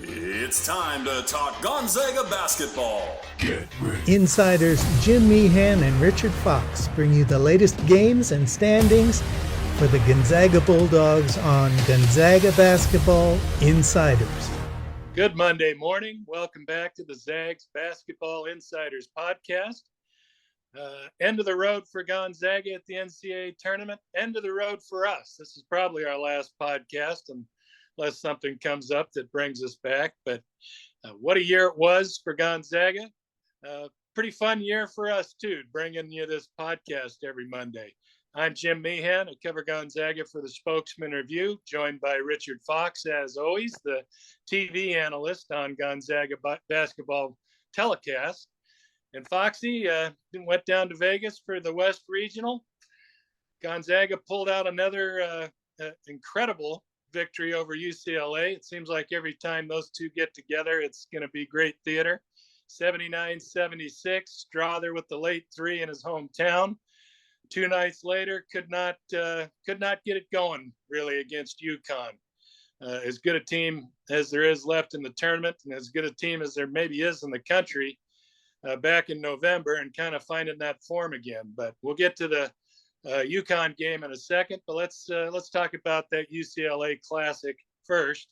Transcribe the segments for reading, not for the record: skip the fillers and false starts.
It's time to talk Gonzaga basketball. Get ready. Insiders Jim Meehan and Richard Fox bring you the latest games and standings for the Gonzaga Bulldogs on Gonzaga Basketball Insiders. Good Monday morning. Welcome back to the Zags Basketball Insiders podcast. End of the road for Gonzaga at the NCAA tournament. End of the road for us. This is probably our last podcast unless something comes up that brings us back. But what a year it was for Gonzaga. Pretty fun year for us, too, bringing you this podcast every Monday. I'm Jim Meehan. I cover Gonzaga for the Spokesman-Review, joined by Richard Fox, as always, the TV analyst on Gonzaga basketball telecast. And Foxy went down to Vegas for the West Regional. Gonzaga pulled out another incredible victory over UCLA. It seems like every time those two get together, it's going to be great theater. 79-76, Strather with the late three in his hometown. Two nights later, could not get it going really against UConn. As good a team as there is left in the tournament, and as good a team as there maybe is in the country back in November, and kind of finding that form again. But we'll get to the UConn game in a second. But let's talk about that UCLA Classic first.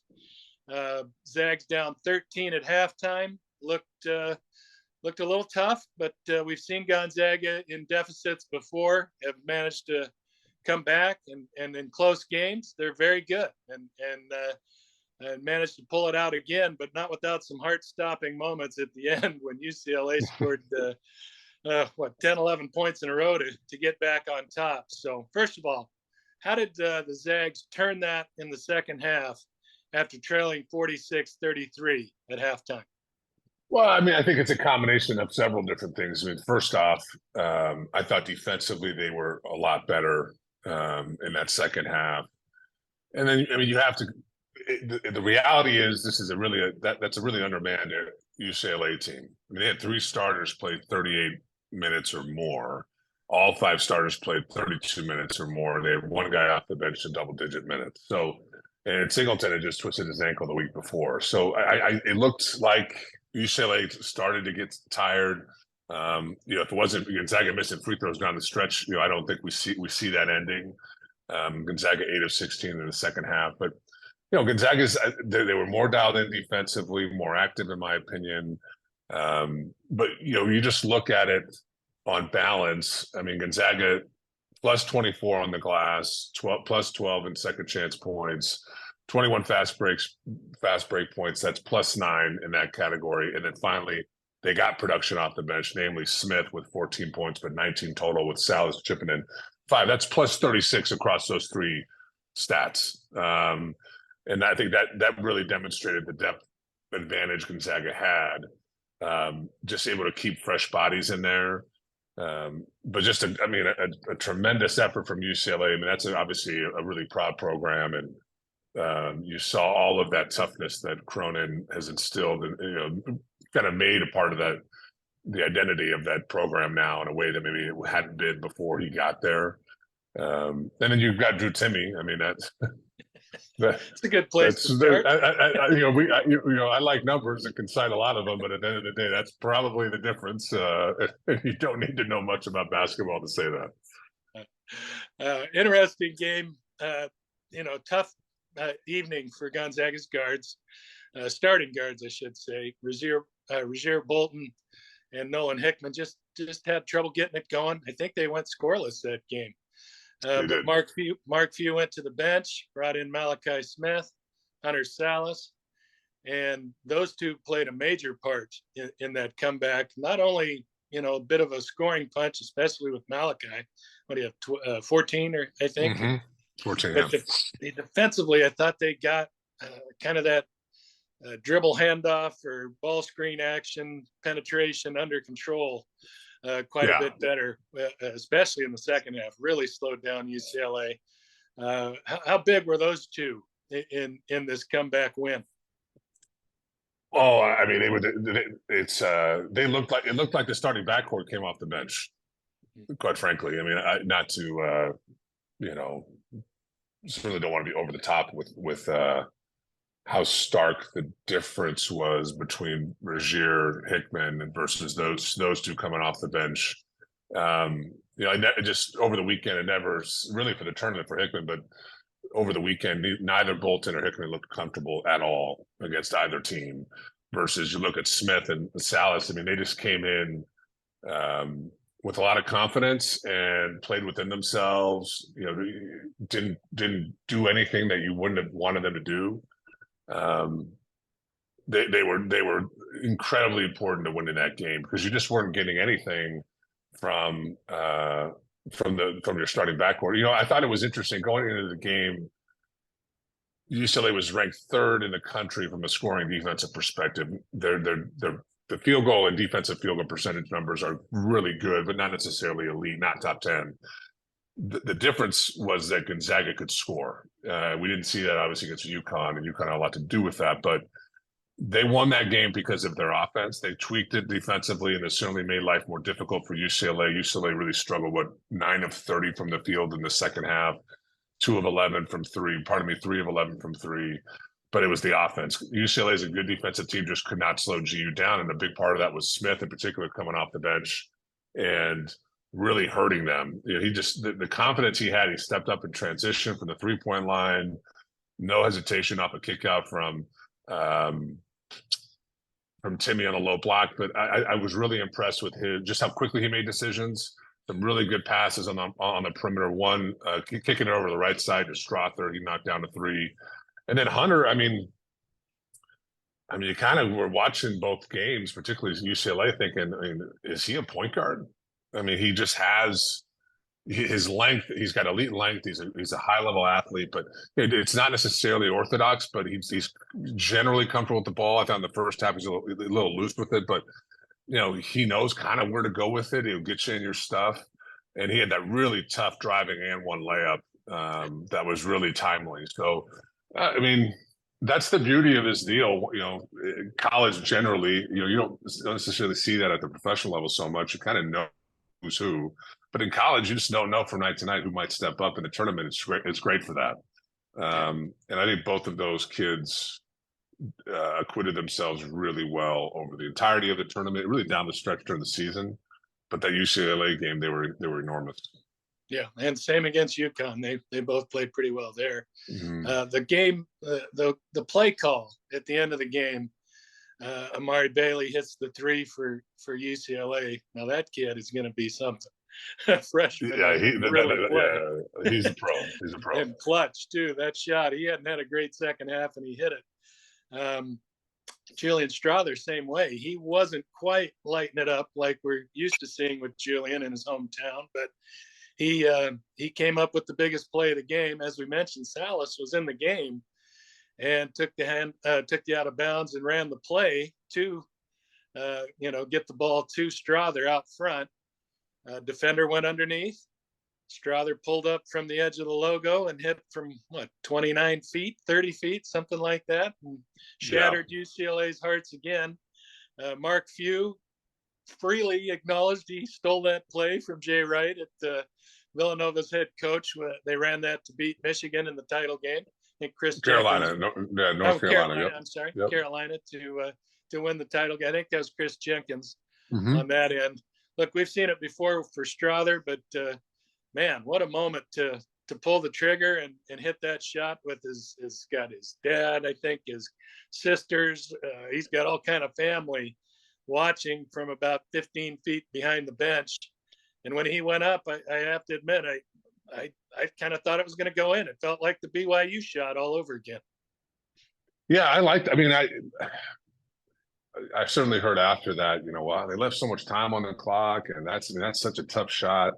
Zags down 13 at halftime. Looked a little tough, but we've seen Gonzaga in deficits before, have managed to come back, and in close games, they're very good and managed to pull it out again, but not without some heart-stopping moments at the end when UCLA scored 10, 11 points in a row to get back on top. So first of all, how did the Zags turn that in the second half after trailing 46-33 at halftime? Well, I mean, I think it's a combination of several different things. I mean, first off, I thought defensively they were a lot better in that second half. And then, I mean, you have to. The reality is, this is that's a really undermanned UCLA team. I mean, they had three starters play 38 minutes or more. All five starters played 32 minutes or more. They had one guy off the bench in double-digit minutes. So, and Singleton had just twisted his ankle the week before. So, it looked like UCLA started to get tired. If it wasn't Gonzaga missing free throws down the stretch, I don't think we see that ending. Gonzaga 8 of 16 in the second half, but Gonzaga's they were more dialed in defensively, more active in my opinion. But you just look at it on balance. I mean, Gonzaga plus 24 on the glass, plus 12 in second chance points. 21 fast break points. That's plus 9 in that category. And then finally, they got production off the bench, namely Smith with 14 points, but 19 total with Salas chipping in 5. That's plus 36 across those three stats. And I think that really demonstrated the depth advantage Gonzaga had, just able to keep fresh bodies in there. But just, a tremendous effort from UCLA. I mean, that's obviously a really proud program, and you saw all of that toughness that Cronin has instilled and kind of made a part of the identity of that program now in a way that maybe it hadn't been before he got there. And then you've got Drew Timme. I mean, it's a good place to start. I like numbers and can cite a lot of them, but at the end of the day, that's probably the difference. You don't need to know much about basketball to say that. Interesting game. Tough evening for Gonzaga's guards, starting guards, I should say. Rozier Bolton and Nolan Hickman just had trouble getting it going. I think they went scoreless that game. But Mark Few went to the bench, brought in Malachi Smith, Hunter Salas, and those two played a major part in that comeback. Not only, a bit of a scoring punch, especially with Malachi. What do you have, 14 or I think? Mm-hmm. 14, but defensively, I thought they got kind of that dribble handoff or ball screen action, penetration under control quite a bit better, especially in the second half. Really slowed down UCLA. How big were those two in this comeback win? Oh, I mean, they looked like the starting backcourt came off the bench. Quite frankly, I mean, not to certainly don't want to be over the top with how stark the difference was between Rozier, Hickman versus those two coming off the bench. Just over the weekend, it never really for the tournament for Hickman, but over the weekend, neither Bolton or Hickman looked comfortable at all against either team. Versus you look at Smith and Salas, I mean, they just came in with a lot of confidence and played within themselves. Didn't do anything that you wouldn't have wanted them to do. They were incredibly important to winning that game because you just weren't getting anything from your starting backcourt. I thought it was interesting going into the game. UCLA was ranked third in the country from a scoring defensive perspective. The field goal and defensive field goal percentage numbers are really good, but not necessarily elite, not top 10. The difference was that Gonzaga could score. We didn't see that obviously against UConn, and UConn had a lot to do with that, but they won that game because of their offense. They tweaked it defensively, and it certainly made life more difficult for UCLA. UCLA really struggled with 9 of 30 from the field in the second half, 2 of 11 from 3, 3 of 11 from 3. But it was the offense. UCLA is a good defensive team, just could not slow GU down. And a big part of that was Smith in particular coming off the bench and really hurting them. He just, the confidence he had, he stepped up in transition from the 3-point line, no hesitation off a kick out from Timmy on a low block. But I was really impressed with just how quickly he made decisions. Some really good passes on the perimeter. One kicking it over the right side to Strather, he knocked down a 3. And then Hunter, I mean, you kind of were watching both games, particularly UCLA, thinking, is he a point guard? I mean, he just has his length. He's got elite length. He's a high level athlete, but it's not necessarily orthodox. But he's generally comfortable with the ball. I thought in the first half he's a little loose with it, but he knows kind of where to go with it. He'll get you in your stuff, and he had that really tough driving and one layup that was really timely. So. I mean, that's the beauty of this deal. College generally, you don't necessarily see that at the professional level so much. You kind of know who's who, but in college, you just don't know from night to night who might step up in the tournament. It's great for that. And I think both of those kids acquitted themselves really well over the entirety of the tournament, really down the stretch during the season. But that UCLA game, they were enormous. Yeah, and same against UConn. They both played pretty well there. Mm-hmm. The game, the play call at the end of the game, Amari Bailey hits the 3 for UCLA. Now that kid is going to be something. Freshman. Yeah, he's a pro. He's a pro. And clutch too. That shot, he hadn't had a great second half, and he hit it. Julian Strather, same way. He wasn't quite lighting it up like we're used to seeing with Julian in his hometown, but he came up with the biggest play of the game. As we mentioned, Salas was in the game and took the out of bounds and ran the play to, get the ball to Strather out front. Defender went underneath. Strather pulled up from the edge of the logo and hit from 29 feet, 30 feet, something like that, and shattered UCLA's hearts again. Mark Few freely acknowledged he stole that play from Jay Wright at Villanova's head coach. They ran that to beat Michigan in the title game. I think North Carolina. Yep. I'm sorry, yep. Carolina to win the title game. I think that was Chris Jenkins on that end. Look, we've seen it before for Strather, but man, what a moment to pull the trigger and hit that shot with his dad, I think his sisters. He's got all kind of family watching from about 15 feet behind the bench. And when he went up, I have to admit, I kind of thought it was going to go in. It felt like the BYU shot all over again. Yeah, I certainly heard after that, wow, they left so much time on the clock, and that's such a tough shot.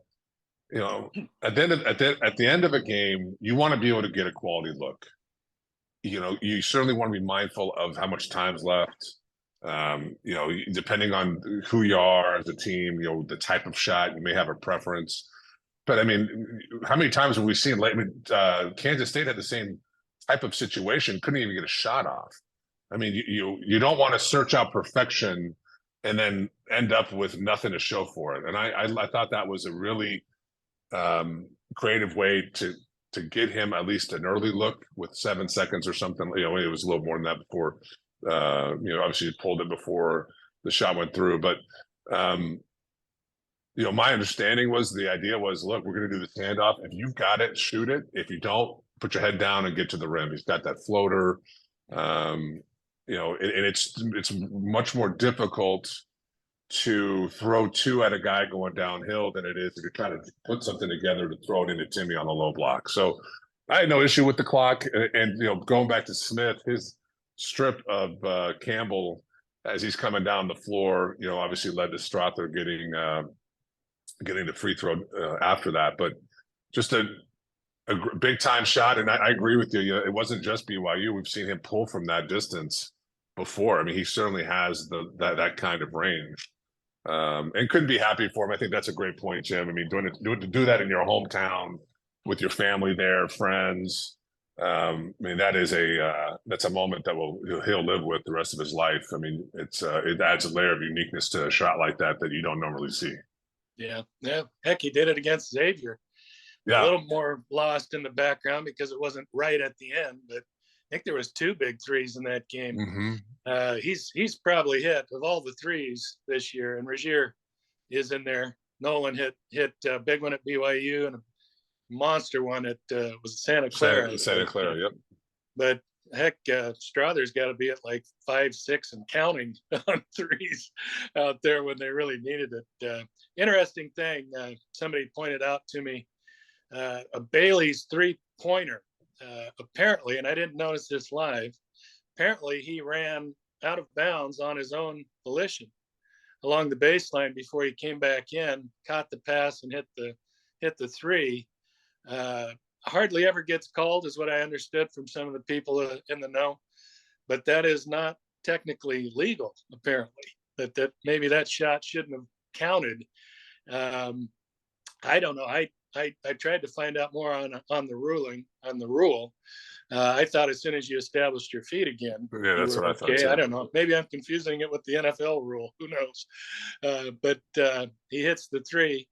At the end of a game, you want to be able to get a quality look. You certainly want to be mindful of how much time's left. Depending on who you are as a team, the type of shot, you may have a preference. But I mean, how many times have we seen Kansas State had the same type of situation, couldn't even get a shot off. I mean, you don't want to search out perfection and then end up with nothing to show for it. And I thought that was a really creative way to to get him at least an early look with 7 seconds or something. It was a little more than that before. Obviously he pulled it before the shot went through, but my understanding was the idea was, look, we're going to do the handoff. If you've got it, shoot it. If you don't, put your head down and get to the rim. He's got that floater. And it's much more difficult to throw 2 at a guy going downhill than it is if you're trying to put something together to throw it into Timmy on a low block. So I had no issue with the clock. And going back to Smith, his strip of Campbell as he's coming down the floor, obviously led to Strather getting the free throw after that. But just a big time shot. And I agree with you. It wasn't just BYU. We've seen him pull from that distance before. I mean, he certainly has that kind of range. And couldn't be happy for him. I think that's a great point, Jim. I mean, to do that in your hometown with your family there, friends. I mean, that's a moment that he'll live with the rest of his life. I mean, it adds a layer of uniqueness to a shot like that you don't normally see. Yeah. Heck, he did it against Xavier. Yeah. A little more lost in the background because it wasn't right at the end, but I think there was 2 big threes in that game. Mm-hmm. He's probably hit of all the threes this year, and Rozier is in there. Nolan hit a big one at BYU and a monster one at was Santa Clara. Santa Clara, yep. But heck, Strather's got to be at like 5, 6 and counting on threes out there when they really needed it. Interesting thing, somebody pointed out to me, a Bailey's 3-pointer. Apparently, and I didn't notice this live, apparently he ran out of bounds on his own volition along the baseline before he came back in, caught the pass and hit the 3. Hardly ever gets called is what I understood from some of the people in the know, but that is not technically legal, apparently, that maybe that shot shouldn't have counted. I don't know. I tried to find out more on the rule. I thought as soon as you established your feet again, yeah, that's what I thought too. I don't know. Maybe I'm confusing it with the NFL rule. Who knows? But he hits the 3.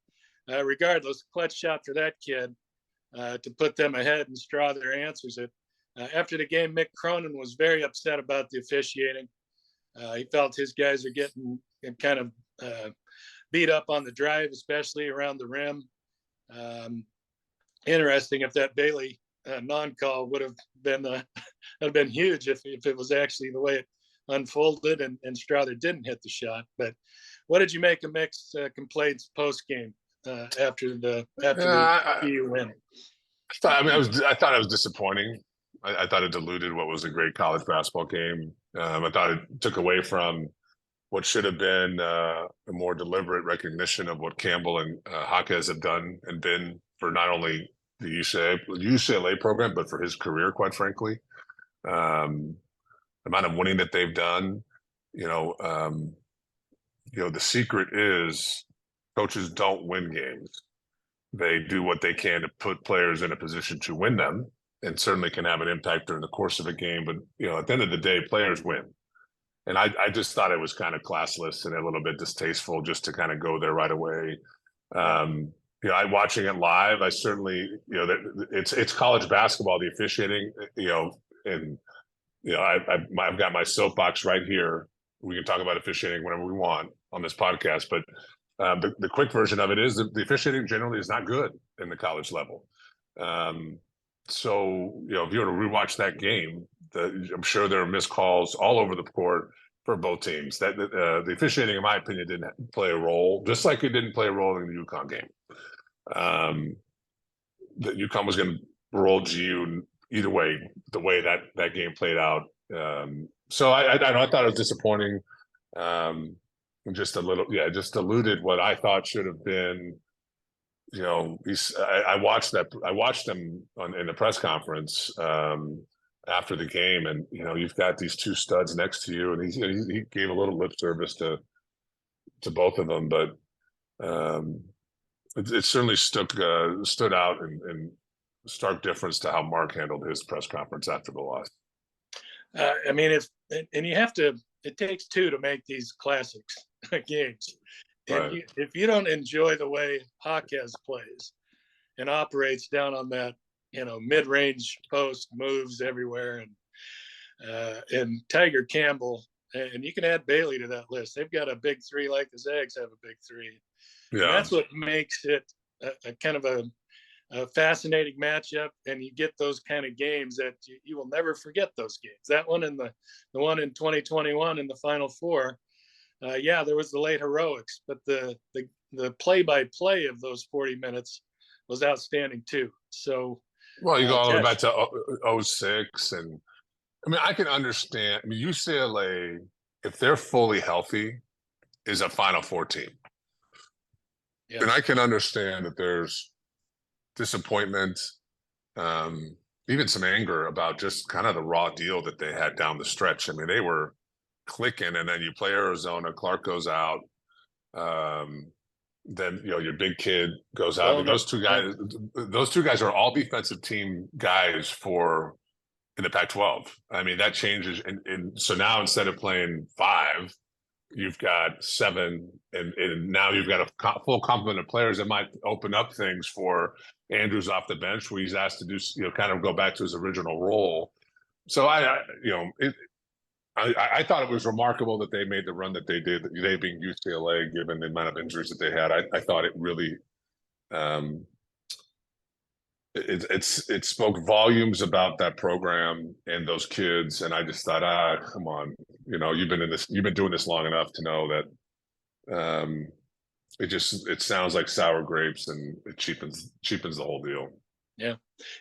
Regardless, clutch shot for that kid to put them ahead, and Strather answers it. After the game, Mick Cronin was very upset about the officiating. He felt his guys are getting kind of beat up on the drive, especially around the rim. Interesting if that Bailey non-call would have been huge if it was actually the way it unfolded and Strather didn't hit the shot. But what did you make of Mick's complaints post game after the BU win? I thought it was disappointing. I thought it diluted what was a great college basketball game. I thought it took away from what should have been a more deliberate recognition of what Campbell and Jaquez have done and been for not only the UCLA program, but for his career, quite frankly. The amount of winning that they've done, the secret is coaches don't win games. They do what they can to put players in a position to win them, and certainly can have an impact during the course of a game. But, at the end of the day, players win. And I just thought it was kind of classless and a little bit distasteful just to kind of go there right away. Watching it live, I certainly, it's college basketball, the officiating, and, I've got my soapbox right here. We can talk about officiating whenever we want on this podcast, but the quick version of it is the officiating generally is not good in the college level. So, if you were to rewatch that game, I'm sure there are missed calls all over the court for both teams. That the officiating, in my opinion, didn't play a role, just like it didn't play a role in the UConn game. The UConn was going to roll GU either way, the way that game played out. So I thought it was disappointing. Just a little, just diluted what I thought should have been. I watched them in the press conference after the game, and you've got these 2 studs next to you, and he gave a little lip service to both of them, but it certainly stood out in stark difference to how Mark handled his press conference after the loss. I mean, you have to. It takes 2 to make these classics games. Right. If you don't enjoy the way Jaquez plays and operates down on that mid-range post moves everywhere, and Tiger Campbell, and you can add Bailey to that list. They've got a big three like the Zags have a big three. Yeah. And that's what makes it a kind of a fascinating matchup. And you get those kind of games that you will never forget those games. That one and the one in 2021 in the Final Four. There was the late heroics, but the play-by-play of those 40 minutes was outstanding too. So, well, you go all the way back to 06, and I mean, I can understand. I mean, UCLA, if they're fully healthy, is a Final Four team. Yeah. And I can understand that there's disappointment, even some anger about just kind of the raw deal that they had down the stretch. I mean, they were clicking, and then you play Arizona, Clark goes out. Then your big kid goes out. I mean, those two guys are all defensive team guys in the Pac-12. I mean, that changes, and so now instead of playing 5, you've got 7, and now you've got a full complement of players that might open up things for Andrews off the bench, where he's asked to do kind of go back to his original role. So I thought it was remarkable that they made the run that they did, they being UCLA, given the amount of injuries that they had. I thought it really it spoke volumes about that program and those kids. And I just thought, come on, you've been doing this long enough to know that it sounds like sour grapes, and it cheapens the whole deal. Yeah.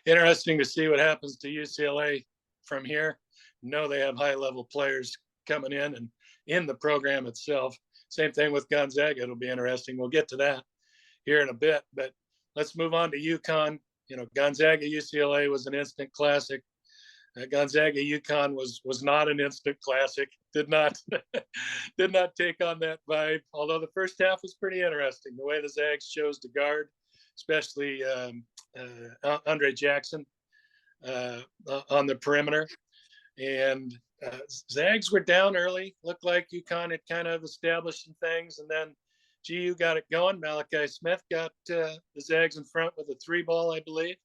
Interesting to see what happens to UCLA from here. They have high level players coming in and in the program itself. Same thing with Gonzaga. It'll be interesting. We'll get to that here in a bit, but let's move on to UConn. Gonzaga UCLA was an instant classic. Gonzaga UConn was not an instant classic. Did not take on that vibe. Although the first half was pretty interesting, the way the Zags chose to guard, especially Andre Jackson on the perimeter. And Zags were down early. Looked like UConn had kind of established some things, and then GU got it going. Malachi Smith got the Zags in front with a 3-ball, I believe,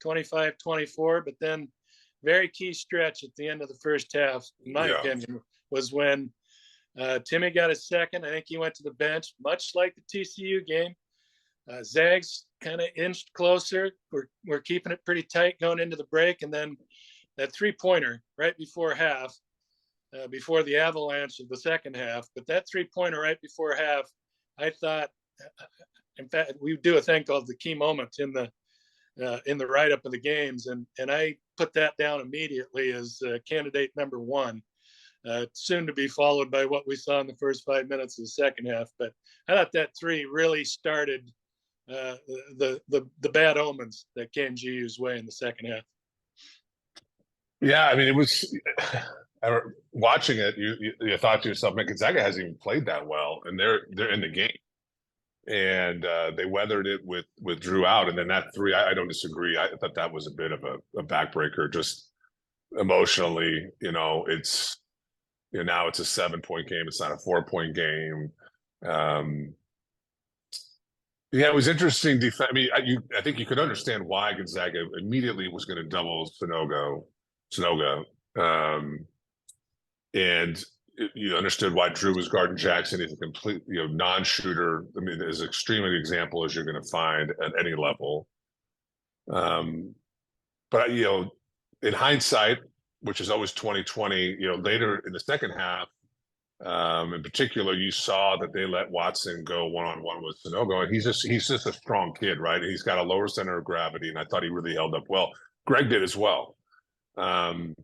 25-24. But then very key stretch at the end of the first half, in my opinion, was when Timmy got a second. I think he went to the bench, much like the TCU game. Zags kind of inched closer. We're keeping it pretty tight going into the break, and then that 3-pointer right before half, before the avalanche of the second half. But that 3-pointer right before half, I thought, in fact, we do a thing called the key moment in the write-up of the games, and I put that down immediately as candidate number 1, soon to be followed by what we saw in the first 5 minutes of the second half. But I thought that 3 really started the bad omens that came GU's way in the second half. Yeah, I mean, it was watching it. You thought to yourself, man, Gonzaga hasn't even played that well, and they're in the game, and they weathered it with Drew out, and then that 3. I don't disagree. I thought that was a bit of a backbreaker, just emotionally. It's now it's a 7-point game. It's not a 4-point game. Yeah, it was interesting. I mean, I think you could understand why Gonzaga immediately was going to double Sonoga. And you understood why Drew was guarding Jackson. He's a complete, non-shooter. I mean, as extreme an example as you're going to find at any level. But in hindsight, which is always 2020, later in the second half, in particular, you saw that they let Watson go one-on-one with Sonogo, and he's just a strong kid, right? He's got a lower center of gravity, and I thought he really held up well. Greg did as well. And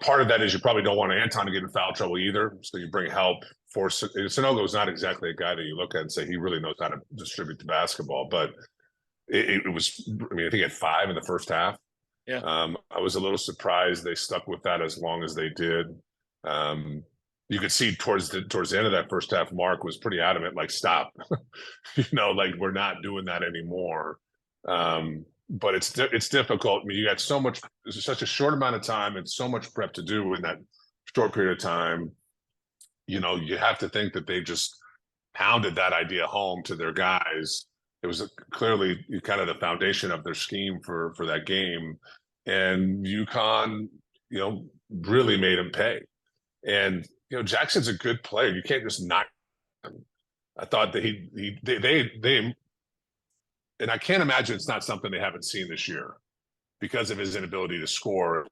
part of that is you probably don't want Anton to get in foul trouble either, so you bring help for Sonogo. Is not exactly a guy that you look at and say he really knows how to distribute the basketball, but it was. I mean, I think he had 5 in the first half. Yeah. I was a little surprised they stuck with that as long as they did. You could see towards the end of that first half, Mark was pretty adamant, like, stop, like, we're not doing that anymore. But it's difficult. I mean, you got such a short amount of time and so much prep to do in that short period of time. You have to think that they just pounded that idea home to their guys It was clearly kind of the foundation of their scheme for that game. And UConn, really made him pay. And, Jackson's a good player. You can't just knock him. I thought that they and I can't imagine it's not something they haven't seen this year because of his inability to score.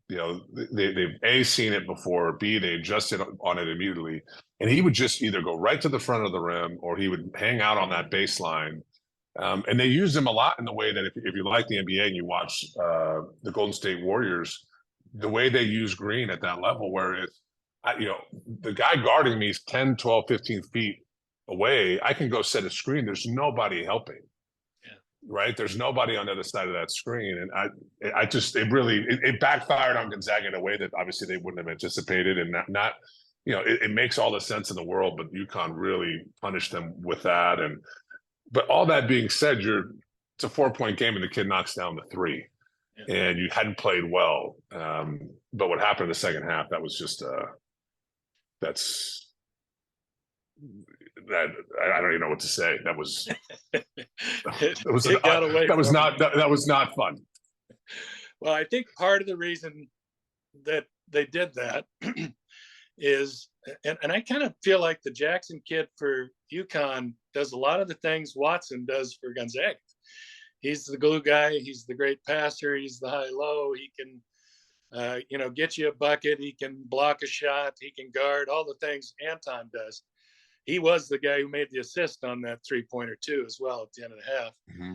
They've A, seen it before, B, they adjusted on it immediately. And he would just either go right to the front of the rim or he would hang out on that baseline. And they used him a lot in the way that if you like the NBA and you watch the Golden State Warriors, the way they use Green at that level where it's, the guy guarding me is 10, 12, 15 feet away. I can go set a screen. There's nobody helping. Right, there's nobody on the other side of that screen, and it backfired on Gonzaga in a way that obviously they wouldn't have anticipated, and not it makes all the sense in the world, but UConn really punished them with that. But all that being said, it's a 4-point game, and the kid knocks down the three, and you hadn't played well. But what happened in the second half, that was just that I don't even know what to say. That was that was not fun. Well, I think part of the reason that they did that is, and I kind of feel like the Jackson kid for UConn does a lot of the things Watson does for Gonzaga. He's the glue guy. He's the great passer. He's the high-low. He can, get you a bucket. He can block a shot. He can guard all the things Anton does. He was the guy who made the assist on that 3-pointer too, as well, at the end of the half. Mm-hmm.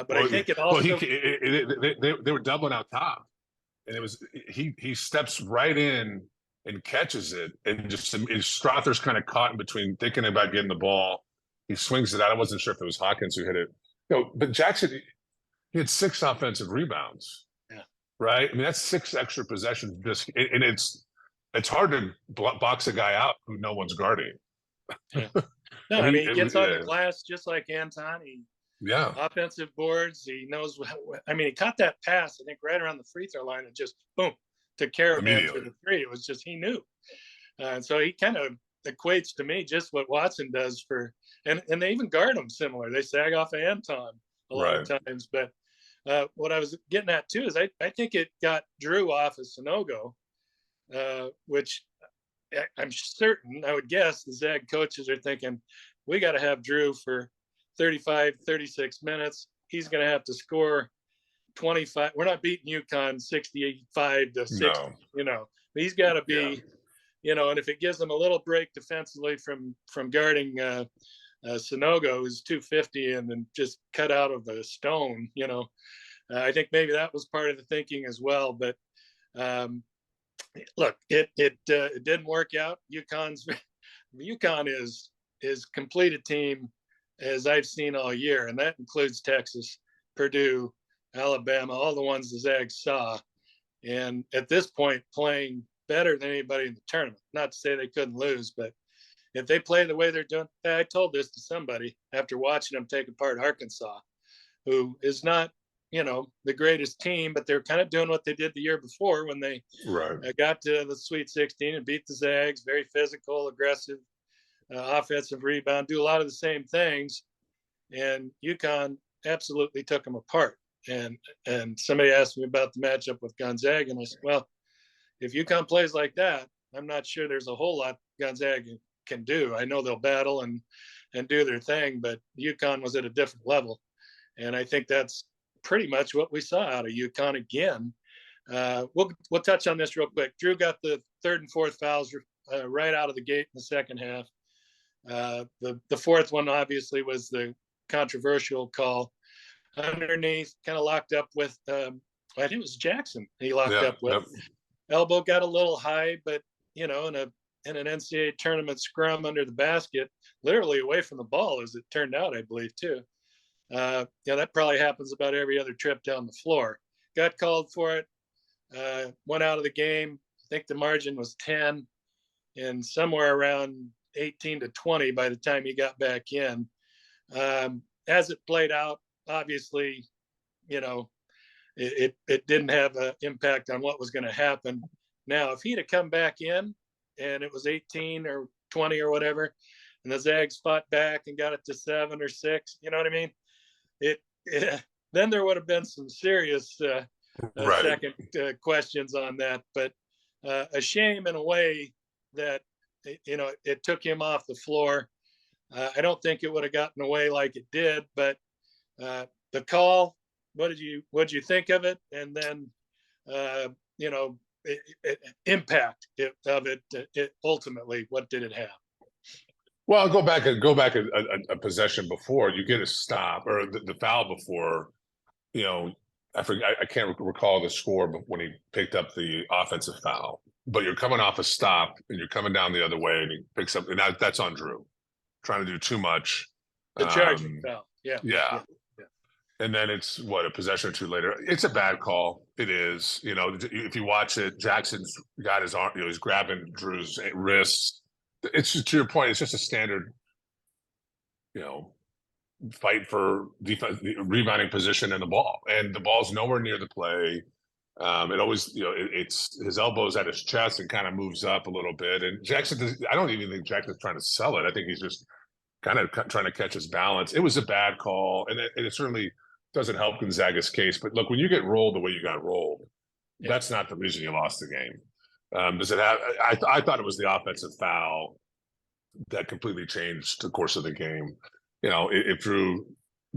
But I think it also they were doubling out top, and it was he steps right in and catches it, and Strather's kind of caught in between, thinking about getting the ball. He swings it out. I wasn't sure if it was Hawkins who hit it. But Jackson, he had 6 offensive rebounds. Yeah. Right. I mean, that's 6 extra possessions. And it's hard to box a guy out who no one's guarding. Yeah. No, I mean, he gets on the glass just like Anton. Offensive boards. He knows. He caught that pass, I think, right around the free throw line, and just boom, took care of him for the 3. It was just, he knew. And so he kind of equates to me just what Watson does and they even guard him similar. They sag off of Anton a lot of times. But what I was getting at too is I think it got Drew off of Sanogo, which I'm certain, I would guess the Zag coaches are thinking, we got to have Drew for 35, 36 minutes. He's going to have to score 25. We're not beating UConn 65 to 60, He's got to be, and if it gives them a little break defensively from guarding Sanogo, who's 250 and then just cut out of a stone, I think maybe that was part of the thinking as well. But look, it didn't work out. UConn is complete a team as I've seen all year, and that includes Texas, Purdue, Alabama, all the ones the Zags saw, and at this point playing better than anybody in the tournament. Not to say they couldn't lose, but if they play the way they're doing, I told this to somebody after watching them take apart Arkansas, who is not the greatest team, but they're kind of doing what they did the year before when they got to the Sweet 16 and beat the Zags. Very physical, aggressive, offensive rebound, do a lot of the same things. And UConn absolutely took them apart. And somebody asked me about the matchup with Gonzaga, and I said, well, if UConn plays like that, I'm not sure there's a whole lot Gonzaga can do. I know they'll battle and do their thing, but UConn was at a different level. And I think that's pretty much what we saw out of UConn again. We'll touch on this real quick. Drew got the 3rd and 4th fouls right out of the gate in the second half. The 4th one obviously was the controversial call underneath, kind of locked up with I think it was Jackson he locked up with. Elbow got a little high, but in an NCAA tournament scrum under the basket, literally away from the ball, as it turned out, I believe too. That probably happens about every other trip down the floor. Got called for it, went out of the game. I think the margin was 10 and somewhere around 18 to 20 by the time he got back in. As it played out, obviously, it didn't have an impact on what was going to happen. Now, if he'd have come back in and it was 18 or 20 or whatever, and the Zags fought back and got it to 7 or 6. You know what I mean? Then there would have been some serious Right. second questions on that. But a shame in a way that it took him off the floor. I don't think it would have gotten away like it did, but the call, what did you think of it? And then impact of it ultimately, what did it have? Well, go back a possession before you get a stop or the foul before, I forget, I can't recall the score, but when he picked up the offensive foul, but you're coming off a stop and you're coming down the other way and he picks up, and that's on Drew trying to do too much. The charging foul. Yeah. And then it's a possession or two later. It's a bad call. It is, if you watch it, Jackson's got his arm, he's grabbing Drew's wrists. It's just, to your point, it's just a standard, fight for defense, rebounding position in the ball, and the ball's nowhere near the play. It always, it's his elbows at his chest and kind of moves up a little bit. And Jackson, I don't even think Jackson's trying to sell it. I think he's just kind of trying to catch his balance. It was a bad call, and it certainly doesn't help Gonzaga's case. But look, when you get rolled the way you got rolled, that's not the reason you lost the game. Does it have? I thought it was the offensive foul that completely changed the course of the game. If Drew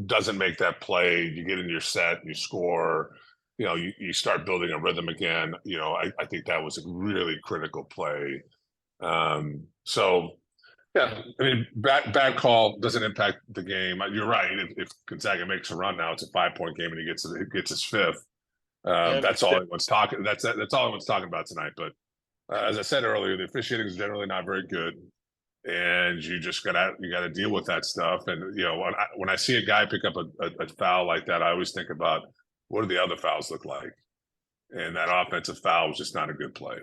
doesn't make that play, you get in your set, you score. You start building a rhythm again. I think that was a really critical play. So, yeah, I mean, bad call doesn't impact the game. You're right. If Gonzaga makes a run now, it's a 5-point game, and he gets his fifth. That's all anyone's talking. That's all anyone's talking about tonight. But as I said earlier, the officiating is generally not very good, and you just gotta deal with that stuff. And when I see a guy pick up a foul like that, I always think about what do the other fouls look like, and that offensive foul was just not a good play.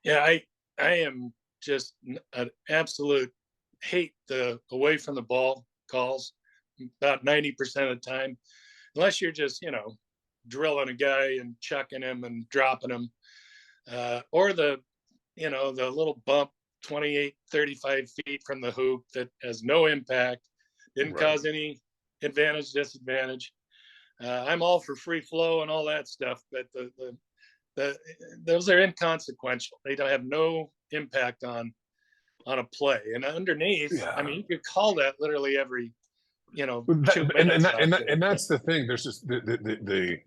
Yeah, I am just an absolute hate the away from the ball calls about 90% of the time, unless you're just drilling a guy and chucking him and dropping him, or the little bump 28 35 feet from the hoop that has no impact, didn't cause any disadvantage. I'm all for free flow and all that stuff, but those are inconsequential. They don't have no impact on a play. And underneath, I mean, you could call that literally every 2 minutes. And that's the thing. There's just the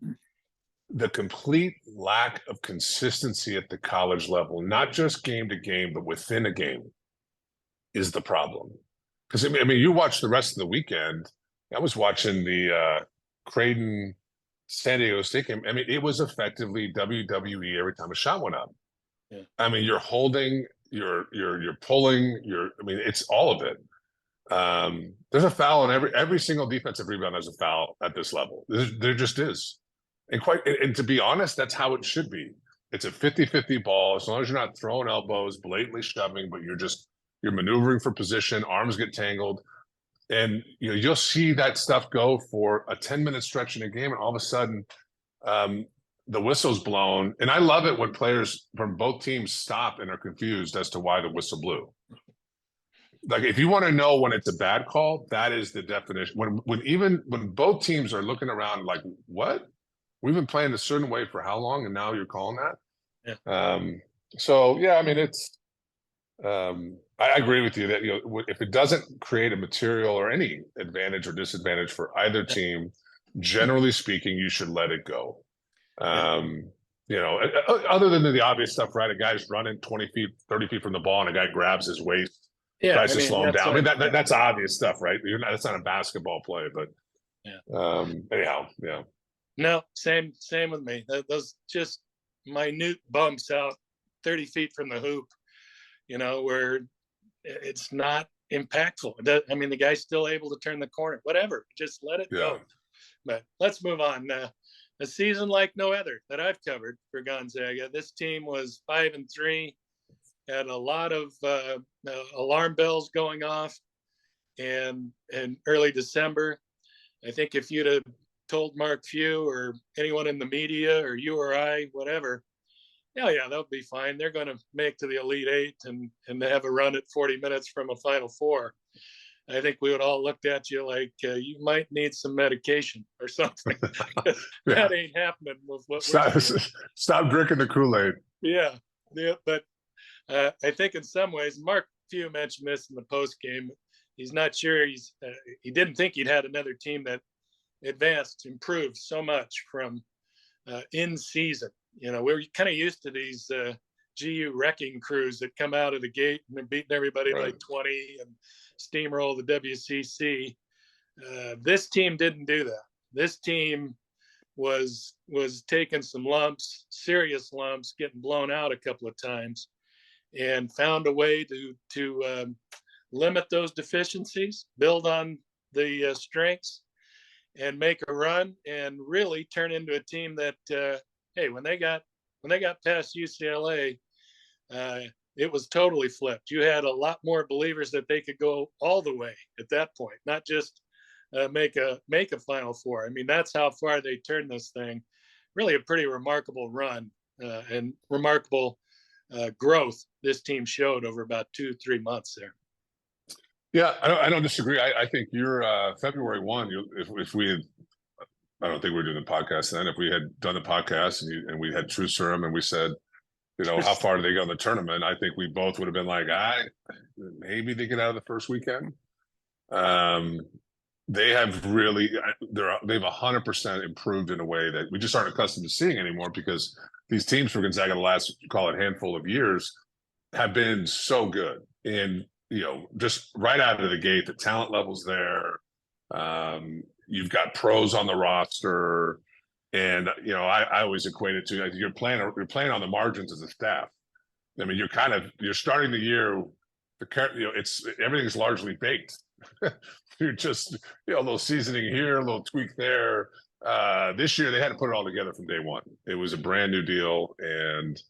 complete lack of consistency at the college level, not just game to game, but within a game, is the problem. Because I mean, you watch the rest of the weekend. I was watching the Creighton San Diego State game. I mean, it was effectively WWE every time a shot went up. Yeah. I mean, you're holding, you're pulling, it's all of it. There's a foul on every single defensive rebound. There's a foul at this level. There just is. And to be honest, that's how it should be. It's a 50-50 ball. As long as you're not throwing elbows, blatantly shoving, but you're maneuvering for position, arms get tangled. And you'll see that stuff go for a 10-minute stretch in a game, and all of a sudden the whistle's blown. And I love it when players from both teams stop and are confused as to why the whistle blew. Like, if you want to know when it's a bad call, that is the definition. When both teams are looking around like, what? We've been playing a certain way for how long, and now you're calling that? Yeah. So yeah, I mean, it's I agree with you that if it doesn't create a material or any advantage or disadvantage for either team, generally speaking, you should let it go. Other than the obvious stuff, right? A guy's running 20 feet, 30 feet from the ball, and a guy grabs his waist, tries to slow him down. I mean, that's obvious stuff, right? That's not a basketball play, but anyhow, yeah. No, same with me. Those just minute bumps out 30 feet from the hoop, where it's not impactful. I mean, the guy's still able to turn the corner, whatever, just let it go. But let's move on. A season like no other that I've covered for Gonzaga. This team was 5-3, had a lot of alarm bells going off in early December. I think if you'd have told Mark Few or anyone in the media or you or I, whatever, Yeah, they'll be fine. They're going to make to the Elite Eight and have a run at 40 minutes from a Final Four. I think we would all looked at you like you might need some medication or something. That ain't happening with what we're seeing. Stop drinking the Kool-Aid. Yeah, but I think in some ways, Mark Few mentioned this in the post game. He's not sure. He didn't think he'd had another team that improved so much from in season. We're kind of used to these GU wrecking crews that come out of the gate and they're beating everybody by 20 and steamroll the WCC. This team didn't do that. This team was taking some lumps, serious lumps, getting blown out a couple of times, and found a way to limit those deficiencies, build on the strengths, and make a run, and really turn into a team that, hey, when they got past UCLA, it was totally flipped. You had a lot more believers that they could go all the way at that point, not just make a Final Four. I mean, that's how far they turned this thing. Really a pretty remarkable run and remarkable growth this team showed over about 2-3 months there. Yeah, I don't disagree. I think you're February 1. If we had, I don't think we were doing the podcast then. If we had done the podcast and we had True Serum and we said, how far do they go in the tournament? I think we both would have been like, maybe they get out of the first weekend. They have really, they've 100% improved in a way that we just aren't accustomed to seeing anymore, because these teams for Gonzaga the last, call it, handful of years have been so good. And just right out of the gate, the talent level's there. You've got pros on the roster, and I always equate it to you're playing on the margins as a staff. I mean, you're starting the year. Everything's largely baked. You're just a little seasoning here, a little tweak there. This year they had to put it all together from day one. It was a brand new deal, and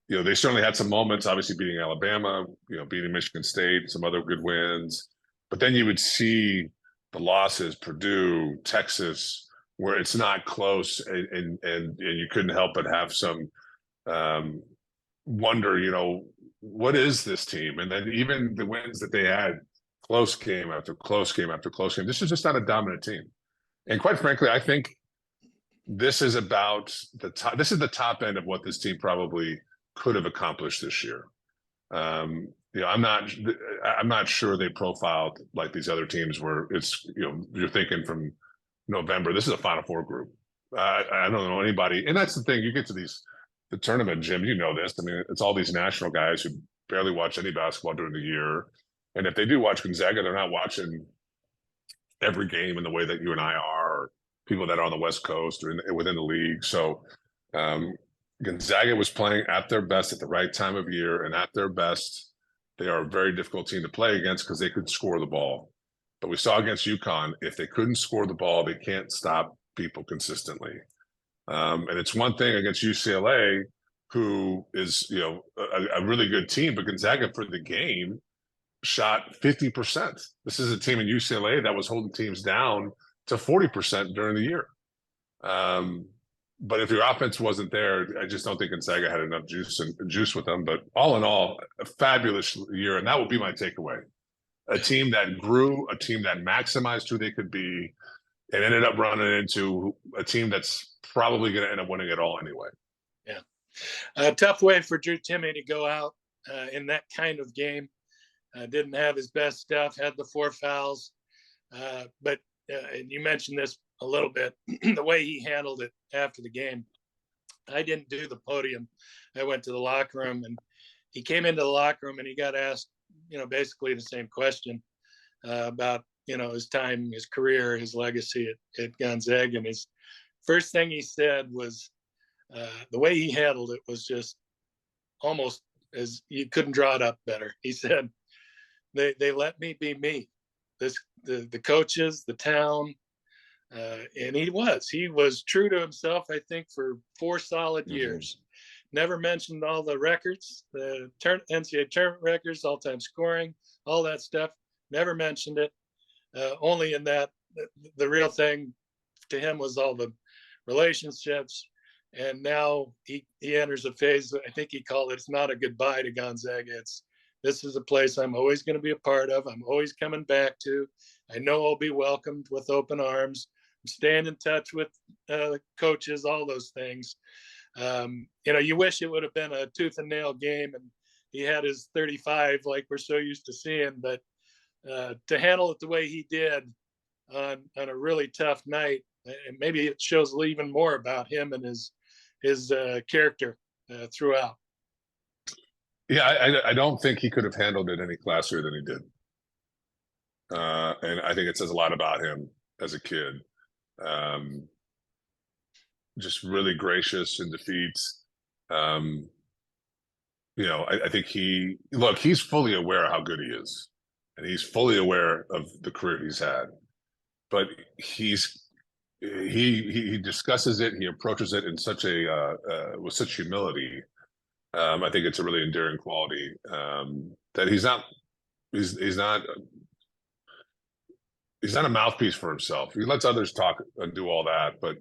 they certainly had some moments, obviously beating Alabama, beating Michigan State, some other good wins. But then you would see the losses, Purdue, Texas, where it's not close, and you couldn't help but have some wonder, what is this team? And then even the wins that they had, close game after close game after close game, this is just not a dominant team. And quite frankly, I think this is about this is the top end of what this team probably could have accomplished this year. I'm not sure they profiled like these other teams where it's, you're thinking from November, this is a Final Four group. I don't know anybody. And that's the thing, you get to the tournament, Jim, this. I mean, it's all these national guys who barely watch any basketball during the year. And if they do watch Gonzaga, they're not watching every game in the way that you and I are, or people that are on the West Coast or within the league. So Gonzaga was playing at their best at the right time of year, and at their best, they are a very difficult team to play against because they could score the ball. But we saw against UConn, if they couldn't score the ball, they can't stop people consistently. And it's one thing against UCLA, who is, a really good team, but Gonzaga for the game shot 50%. This is a team in UCLA that was holding teams down to 40% during the year. But if your offense wasn't there, I just don't think Gonzaga had enough juice with them. But all in all, a fabulous year, and that would be my takeaway. A team that grew, a team that maximized who they could be, and ended up running into a team that's probably going to end up winning it all anyway. Yeah. A tough way for Drew Timme to go out in that kind of game. Didn't have his best stuff, had the 4 fouls. But you mentioned this a little bit, the way he handled it after the game. I didn't do the podium. I went to the locker room, and he came into the locker room and he got asked, basically the same question about, his time, his career, his legacy at Gonzaga. And his first thing he said was, the way he handled it was just almost as you couldn't draw it up better. He said, they let me be me. The coaches, the town, and he was true to himself, I think, for 4 solid years. Never mentioned all the records, the NCAA tournament records, all-time scoring, all that stuff. Never mentioned it. Only in that the real thing to him was all the relationships, And now he enters a phase, I think he called it, it's not a goodbye to Gonzaga. This is a place I'm always going to be a part of. I'm always coming back to. I know I'll be welcomed with open arms. I'm staying in touch with coaches, all those things. You wish it would have been a tooth and nail game and he had his 35 like we're so used to seeing, but to handle it the way he did on a really tough night, and maybe it shows even more about him and his character throughout. Yeah, I don't think he could have handled it any classier than he did. And I think it says a lot about him as a kid. Just really gracious in defeats. I think he's fully aware of how good he is. And he's fully aware of the career he's had. But he discusses it, he approaches it in such with such humility. I think it's a really endearing quality that he's not a mouthpiece for himself. He lets others talk and do all that, but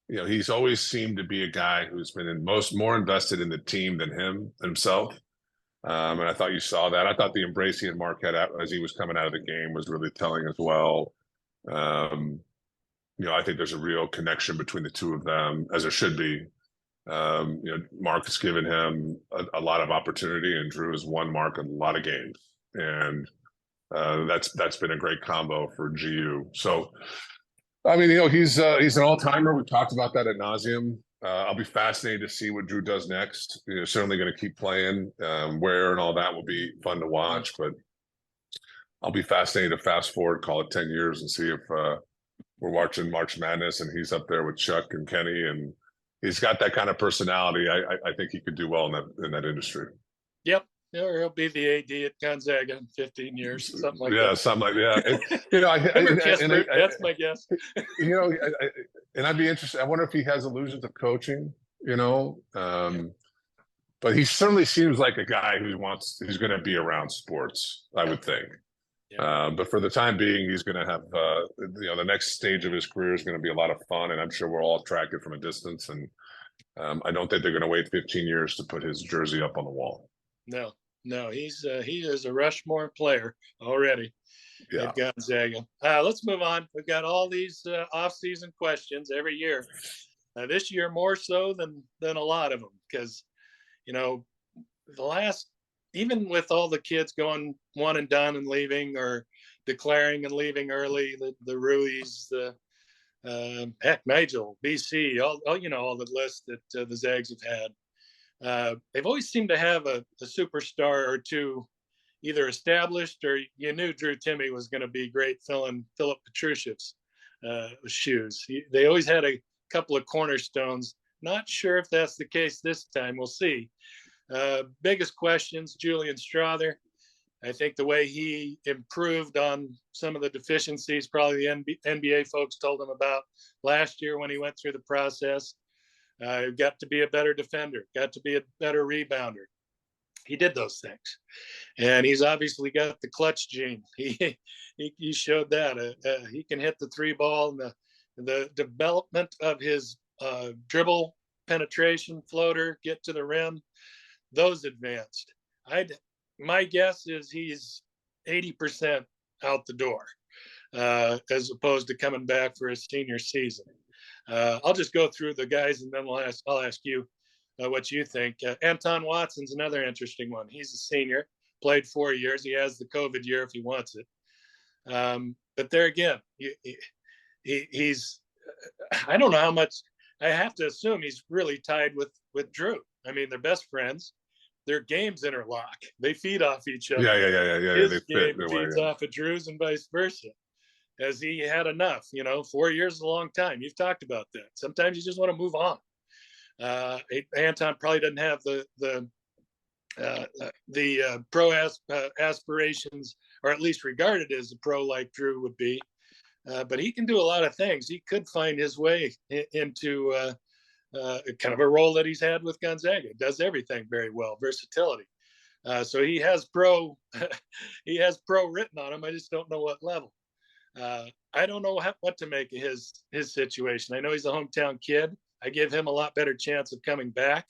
he's always seemed to be a guy who's been more invested in the team than himself. And I thought you saw that. I thought the embrace he and Mark had as he was coming out of the game was really telling as well. I think there's a real connection between the two of them, as there should be. Mark has given him a lot of opportunity, and Drew has won Mark a lot of games, and that's been a great combo for GU. So, I mean, he's an all-timer. We've talked about that ad nauseum. I'll be fascinated to see what Drew does next. Certainly going to keep playing. Where and all that will be fun to watch, but I'll be fascinated to fast forward, call it 10 years, and see if we're watching March Madness and he's up there with Chuck and Kenny, and he's got that kind of personality. I think he could do well in that industry. Yep. Or he'll be the AD at Gonzaga in 15 years, something like that. Yeah, something like that. That's my guess. And I'd be interested. I wonder if he has illusions of coaching, but he certainly seems like a guy who's going to be around sports, I would think. Yeah. But for the time being, he's going to have, the next stage of his career is going to be a lot of fun, and I'm sure we're all attracted from a distance. And I don't think they're going to wait 15 years to put his jersey up on the wall. No, he is a Rushmore player already at Gonzaga. Let's move on. We've got all these off-season questions every year. This year more so than a lot of them, because even with all the kids going one and done and leaving, or declaring and leaving early, the Ruiz, Nigel, BC, all the list that the Zags have had. They've always seemed to have a superstar or two either established, or you knew Drew Timme was going to be great filling Philip Petrushev's shoes. They always had a couple of cornerstones. Not sure if that's the case this time. We'll see. Biggest questions, Julian Strather. I think the way he improved on some of the deficiencies probably the NBA folks told him about last year when he went through the process. Got to be a better defender, got to be a better rebounder. He did those things, and he's obviously got the clutch gene. He showed that he can hit the three ball, and the development of his dribble penetration, floater, get to the rim, those advanced. My guess is he's 80% out the door, as opposed to coming back for his senior season. I'll just go through the guys, and then I'll ask you what you think. Anton Watson's another interesting one. He's a senior, played 4 years. He has the COVID year if he wants it. But there again, he's I don't know how much. I have to assume he's really tied with Drew. I mean, they're best friends. Their games interlock. They feed off each other. Yeah. His game feeds off of Drew's and vice versa. As he had enough, 4 years is a long time. You've talked about that. Sometimes you just want to move on. Anton probably doesn't have the pro aspirations, or at least regarded as a pro like Drew would be. But he can do a lot of things. He could find his way into kind of a role that he's had with Gonzaga. Does everything very well, versatility. So he has pro written on him. I just don't know what level. I don't know what to make of his situation. I know he's a hometown kid. I give him a lot better chance of coming back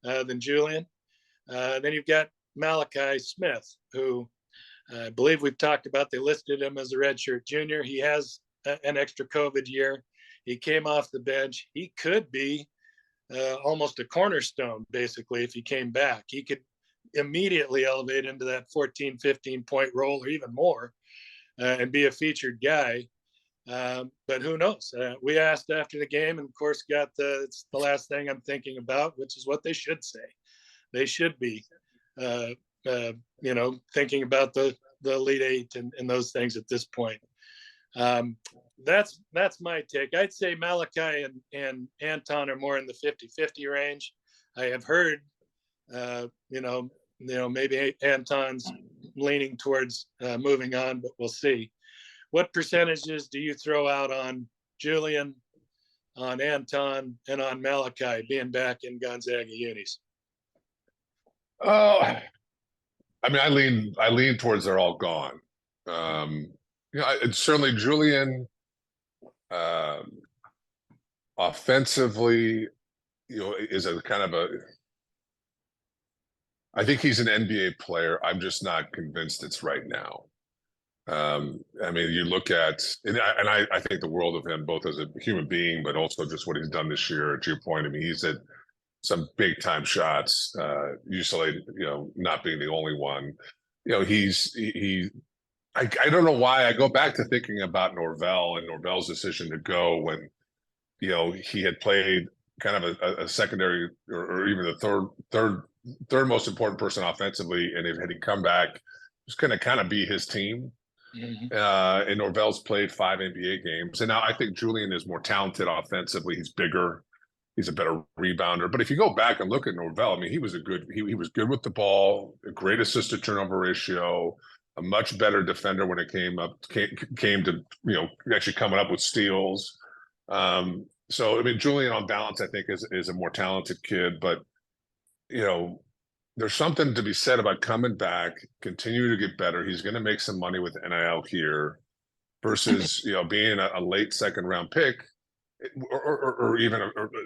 than Julian. Then you've got Malachi Smith, who I believe we've talked about. They listed him as a redshirt junior. He has an extra COVID year. He came off the bench. He could be almost a cornerstone, basically, if he came back. He could immediately elevate into that 14, 15-point role or even more and be a featured guy. But who knows? We asked after the game, and of course got it's the last thing I'm thinking about, which is what they should say. They should be, thinking about the Elite Eight and those things at this point. That's my take. I'd say Malachi and Anton are more in the 50-50 range. I have heard, maybe Anton's leaning towards moving on, but we'll see. What percentages do you throw out on Julian, on Anton, and on Malachi being back in Gonzaga unis? Oh, I mean, I lean towards they're all gone. It's certainly Julian, offensively, is a kind of I think he's an NBA player. I'm just not convinced it's right now. I mean, you look at, and I think the world of him, both as a human being, but also just what he's done this year. To your point, I mean, he's at some big time shots. UCLA, not being the only one. I don't know why I go back to thinking about Norvell and Norvell's decision to go when, he had played kind of a secondary or even the third most important person offensively, and had he come back, it was going to kind of be his team. Mm-hmm. And Norvell's played 5 NBA games, and now I think Julian is more talented offensively. He's bigger, he's a better rebounder. But if you go back and look at Norvell, I mean, he was good with the ball, a great assist to turnover ratio, a much better defender when it came to actually coming up with steals. So I mean, Julian on balance, I think is a more talented kid, but there's something to be said about coming back, continue to get better. He's going to make some money with NIL here versus, being a late second round pick or even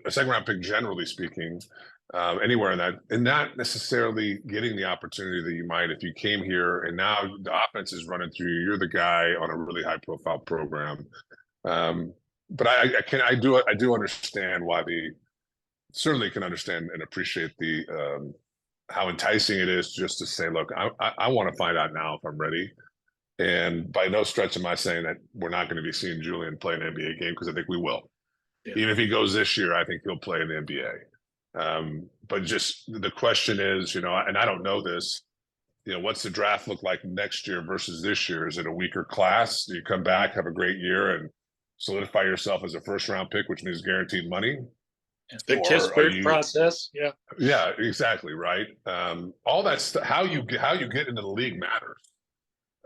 a second round pick, generally speaking, anywhere in that, and not necessarily getting the opportunity that you might if you came here and now the offense is running through you. You're the guy on a really high profile program. But I do understand why certainly can understand and appreciate how enticing it is just to say, look, I want to find out now if I'm ready. And by no stretch am I saying that we're not going to be seeing Julian play an NBA game, because I think we will. Yeah. Even if he goes this year, I think he'll play in the NBA. But just the question is, and I don't know this, what's the draft look like next year versus this year? Is it a weaker class? Do you come back, have a great year, and solidify yourself as a first round pick, which means guaranteed money? The Kispert process. Yeah, exactly. Right. All that's how you get into the league matters.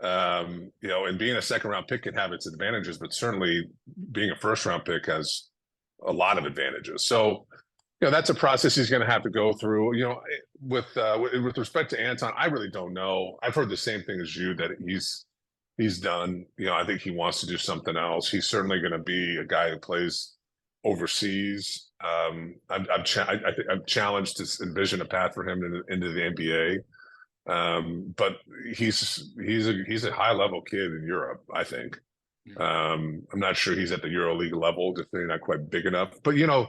And being a second round pick can have its advantages, but certainly being a first round pick has a lot of advantages. So, that's a process he's going to have to go through. With respect to Anton, I really don't know. I've heard the same thing as you, that he's done. I think he wants to do something else. He's certainly going to be a guy who plays overseas. I'm challenged to envision a path for him into the NBA. But he's a high level kid in Europe, I think. I'm not sure he's at the EuroLeague level, just not quite big enough. But it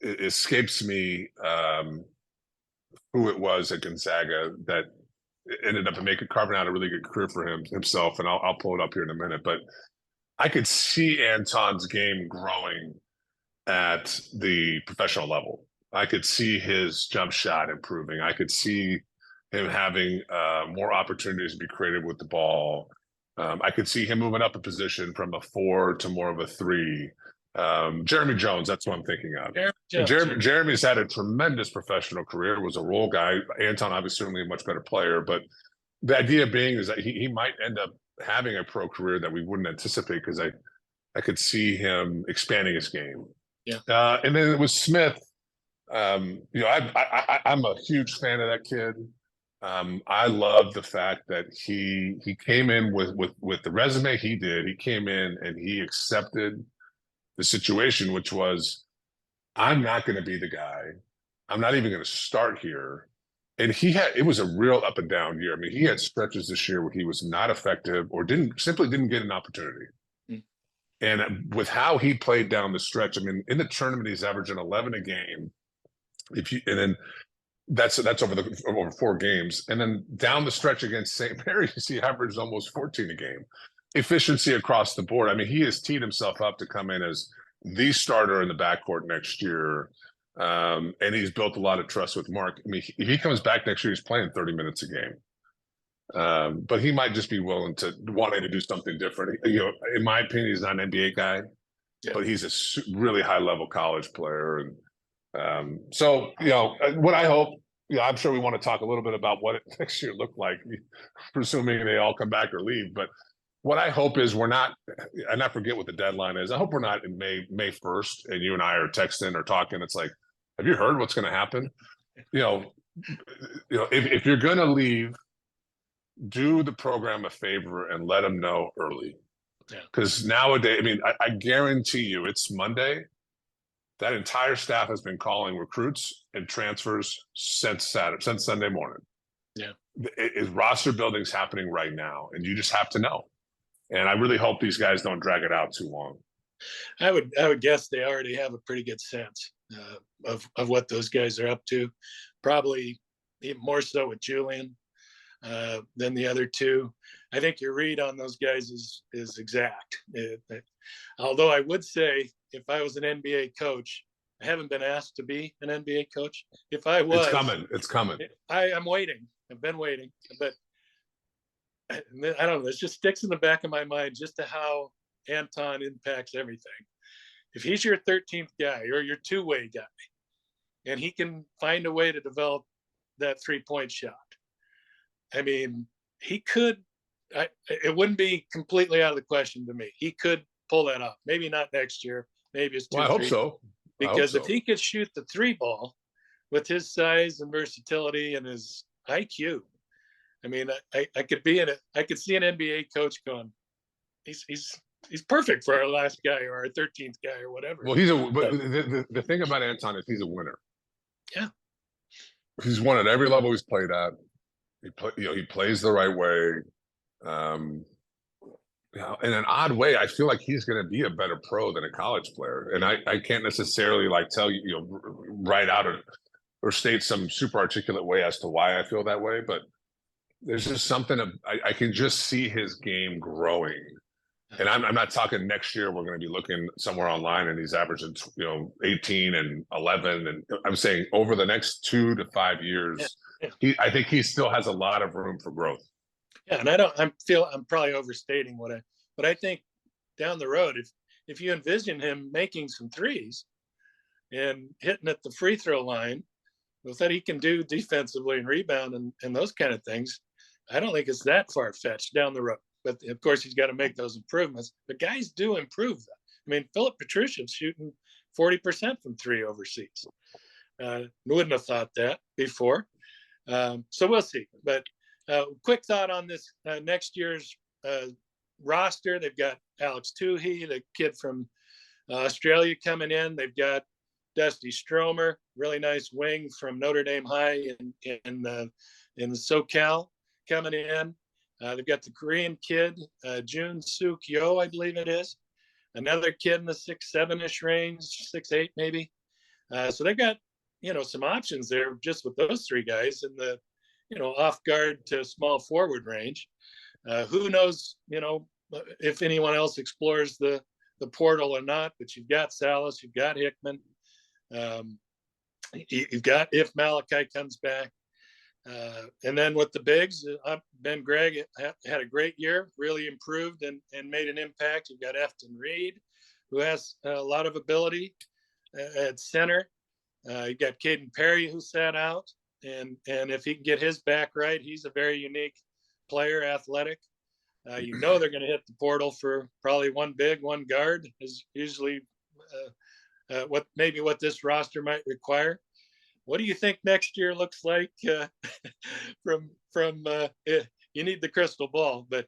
escapes me who it was at Gonzaga that ended up carving out a really good career for himself, and I'll pull it up here in a minute. But I could see Anton's game growing at the professional level. I could see his jump shot improving. I could see him having more opportunities to be creative with the ball. I could see him moving up a position from a 4 to more of a 3. Jeremy Jones, that's what I'm thinking of. Jeremy's had a tremendous professional career, was a role guy. Anton, obviously, certainly a much better player, but the idea being is that he might end up having a pro career that we wouldn't anticipate, because I could see him expanding his game. Yeah. And then with Smith, I'm a huge fan of that kid. I love the fact that he came in with the resume he did. He came in and he accepted the situation, which was, I'm not going to be the guy. I'm not even going to start here. And it was a real up and down year. I mean, he had stretches this year where he was not effective or simply didn't get an opportunity. Mm. And with how he played down the stretch, I mean, in the tournament, he's averaging 11 a game. And then that's over 4 games. And then down the stretch against St. Mary's, he averaged almost 14 a game. Efficiency across the board. I mean, he has teed himself up to come in as the starter in the backcourt next year. And he's built a lot of trust with Mark. I mean, if he comes back next year, he's playing 30 minutes a game. But he might just be wanting to do something different. You know, in my opinion, he's not an NBA guy, but he's a really high level college player. And so, you know, what I hope, you know, I'm sure we want to talk a little bit about what it next year looked like, presuming they all come back or leave. But what I hope is we're not, and I forget what the deadline is. I hope we're not in May 1st, and you and I are texting or talking. It's like, have you heard what's going to happen? You know, if you're going to leave, do the program a favor and let them know early. Because nowadays, I mean, I guarantee you, it's Monday. That entire staff has been calling recruits and transfers since Sunday morning. Roster building's happening right now, and you just have to know. And I really hope these guys don't drag it out too long. I would guess they already have a pretty good sense of what those guys are up to. Probably even more so with Julian than the other two. I think your read on those guys is exact. Although I would say, if I was an NBA coach, I haven't been asked to be an NBA coach. If I was, it's coming. I'm waiting. I've been waiting, but I don't know. It just sticks in the back of my mind just to how Anton impacts everything. If he's your 13th guy or your two-way guy, and he can find a way to develop that 3-point shot, I mean, he could. It wouldn't be completely out of the question to me. He could pull that off. Maybe not next year. Maybe it's 2 I hope so. Because if he could shoot the 3 ball with his size and versatility and his IQ, I mean, I could be I could see an NBA coach going, he's perfect for our last guy or our 13th guy or whatever. Well, but the thing about Anton is he's a winner. Yeah. He's won at every level he's played at. He plays the right way. In an odd way, I feel like he's going to be a better pro than a college player. And I can't necessarily tell you, write out or state some super articulate way as to why I feel that way. But there's just something I can just see his game growing. And I'm not talking next year. We're going to be looking somewhere online and he's averaging, 18 and 11. And I'm saying over the next 2 to 5 years, I think he still has a lot of room for growth. Yeah, and I'm probably overstating but I think down the road, if you envision him making some threes and hitting at the free throw line with what he can do defensively and rebound and those kind of things, I don't think it's that far-fetched down the road. But of course, he's got to make those improvements. But guys do improve that. I mean, Philip Petrusian's shooting 40% from 3 overseas. Wouldn't have thought that before. So we'll see. But quick thought on this next year's roster. They've got Alex Tuhey, the kid from Australia, coming in. They've got Dusty Stromer, really nice wing from Notre Dame High in the SoCal, coming in. They've got the Korean kid, Jun Suk Yo, I believe it is. Another kid in the 6'7" range, 6'8" maybe. So they've got, some options there just with those 3 guys in the, off guard to small forward range. Who knows, if anyone else explores the portal or not, but you've got Salas, you've got Hickman. You've got if Malachi comes back. And then with the bigs, Ben Gregg had a great year, really improved and made an impact. You've got Efton Reed, who has a lot of ability at center. You've got Caden Perry, who sat out. And if he can get his back right, he's a very unique player, athletic. They're going to hit the portal for probably 1 big, 1 guard, is usually what this roster might require. What do you think next year looks like from you need the crystal ball, but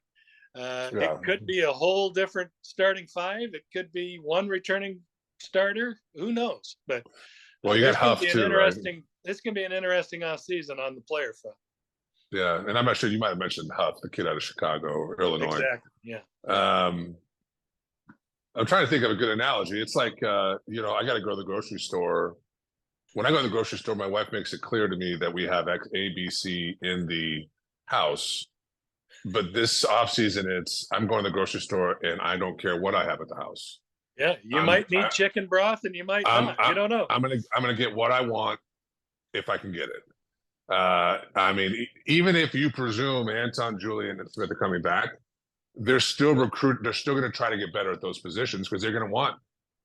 Yeah. It could be a whole different starting five. It could be one returning starter. Who knows? But Well, you got Huff too, right? This can be an interesting offseason on the player front. Yeah, and I'm not sure you might have mentioned Huff, the kid out of Chicago or Illinois. Exactly. Yeah. I'm trying to think of a good analogy. It's like, I got to go to the grocery store. When I go to the grocery store, my wife makes it clear to me that we have X, A, B, C in the house. But this off season, I'm going to the grocery store and I don't care what I have at the house. Yeah, you might need chicken broth and you might not. You don't know. I'm gonna get what I want if I can get it. Even if you presume Anton, Julian, and Smith are coming back, they're still going to try to get better at those positions because they're going to want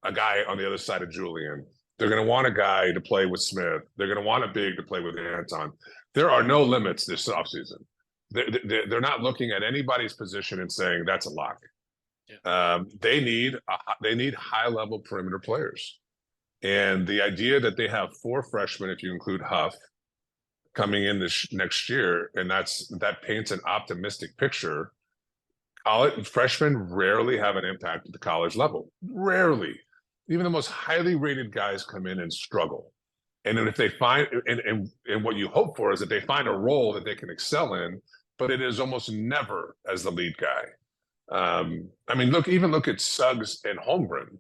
a guy on the other side of Julian. They're going to want a guy to play with Smith. They're going to want a big to play with Anton. There are no limits this offseason. They're not looking at anybody's position and saying that's a lock. Yeah. They need high-level perimeter players. And the idea that they have 4 freshmen, if you include Huff, coming in this next year, and that paints an optimistic picture. Freshmen rarely have an impact at the college level. Rarely. Even the most highly rated guys come in and struggle. And then if they find, and what you hope for is that they find a role that they can excel in, but it is almost never as the lead guy. Look at Suggs and Holmgren.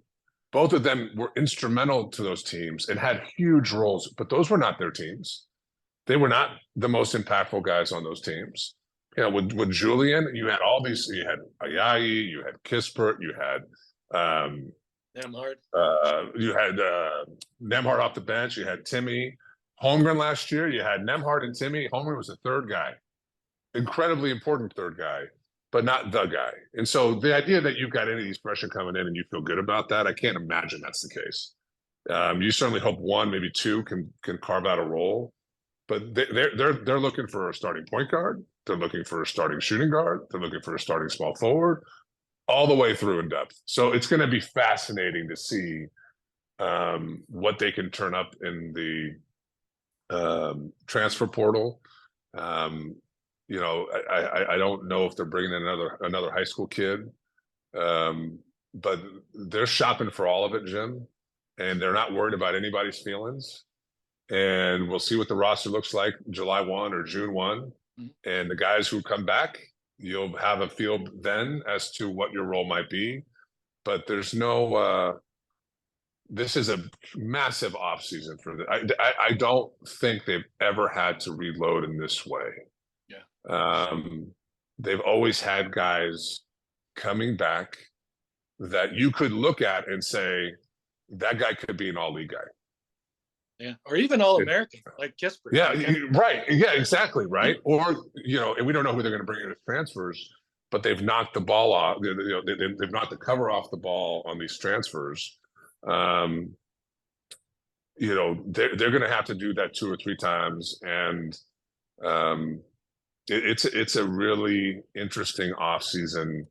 Both of them were instrumental to those teams and had huge roles, but those were not their teams. They were not the most impactful guys on those teams. With Julian, you had all these. You had Ayayi, you had Kispert, you had Nembhard. You had Nembhard off the bench. You had Timmy Holmgren last year. You had Nembhard and Timmy. Holmgren was the third guy, incredibly important third guy, but not the guy. And so the idea that you've got any of these freshmen coming in and you feel good about that, I can't imagine that's the case. You certainly hope one, maybe two can carve out a role, but they're looking for a starting point guard. They're looking for a starting shooting guard. They're looking for a starting small forward, all the way through in depth. So it's going to be fascinating to see what they can turn up in the transfer portal. I don't know if they're bringing in another high school kid, but they're shopping for all of it, Jim, and they're not worried about anybody's feelings. And we'll see what the roster looks like July 1 or June 1. And the guys who come back, you'll have a feel then as to what your role might be. But there's no this is a massive offseason for them. I don't think they've ever had to reload in this way. Yeah. They've always had guys coming back that you could look at and say, that guy could be an all-league guy. Yeah, or even All-American, like Kispert. Yeah, right. Yeah, exactly, right. Or, and we don't know who they're going to bring in as transfers, but they've knocked the ball off. They've knocked the cover off the ball on these transfers. They're going to have to do that 2 or 3 times, and it's a really interesting offseason.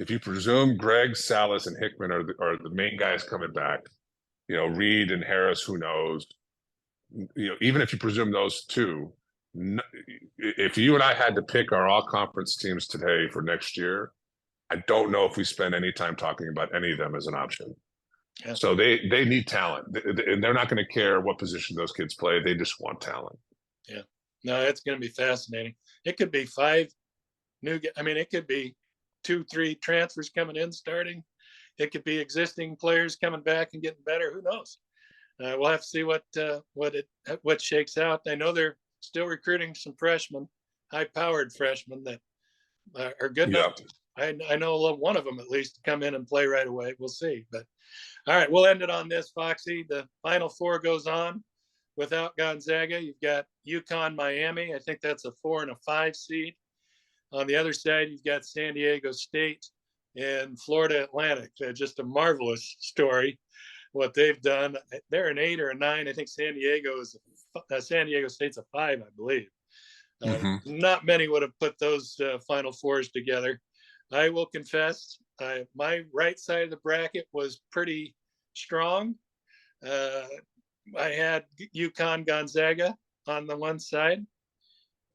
If you presume Greg, Salas, and Hickman are the main guys coming back, Reed and Harris, who knows? Even if you presume those two, if you and I had to pick our all-conference teams today for next year, I don't know if we spend any time talking about any of them as an option. Yeah. So they need talent, and they're not going to care what position those kids play. They just want talent. Yeah, no, it's going to be fascinating. It could be 5 new. It could be 2-3 transfers coming in, starting. It could be existing players coming back and getting better. Who knows? We'll have to see what shakes out. I know they're still recruiting some freshmen, high-powered freshmen that are good enough. I know one of them at least to come in and play right away. We'll see. But all right, we'll end it on this, Foxy. The Final Four goes on without Gonzaga. You've got UConn, Miami. I think that's a 4 and a 5 seed. On the other side, you've got San Diego State and Florida Atlantic. Just a marvelous story, what they've done. They're an 8 or a 9. I think San Diego State's a 5, I believe. Not many would have put those Final Fours together. I will confess, my right side of the bracket was pretty strong. I had UConn Gonzaga on the one side.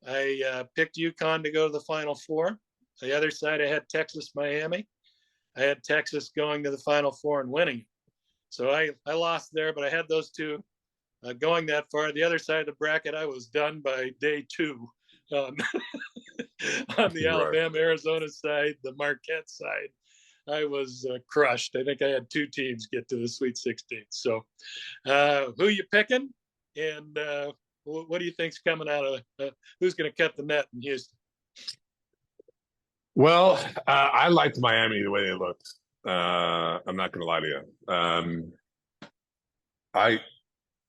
I picked UConn to go to the Final Four. The other side, I had Texas, Miami. I had Texas going to the Final Four and winning it. So I lost there, but I had those two going that far. The other side of the bracket, I was done by day 2. On the Alabama, Arizona side, the Marquette side, I was crushed. I think I had 2 teams get to the Sweet 16. So who you picking? And what do you think's coming out of who's going to cut the net in Houston? Well, I liked Miami the way they looked. I'm not going to lie to you.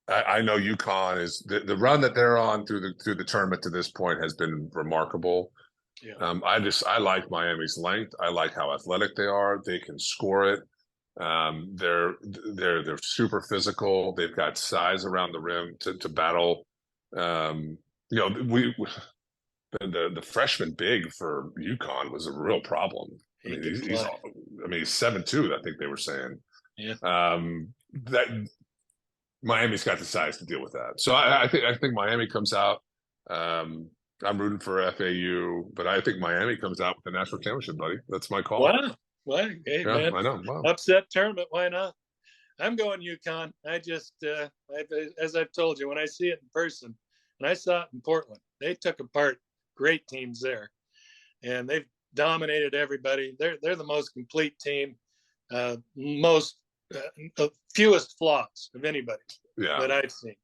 I know UConn is the run that they're on through the tournament to this point has been remarkable. Yeah. I like Miami's length. I like how athletic they are. They can score it. They're super physical. They've got size around the rim to battle. The freshman big for UConn was a real problem. I mean, he's 7'2", I think they were saying. Yeah. That Miami's got the size to deal with that. So I think Miami comes out. I'm rooting for FAU, but I think Miami comes out with the national championship, buddy. That's my call. Wow. Well, hey, yeah, man. I know. Wow. Upset tournament. Why not? I'm going UConn. I just, as I've told you, when I see it in person, and I saw it in Portland, they took apart great teams there, and they've dominated everybody. They're the most complete team, fewest flaws of anybody that I've seen.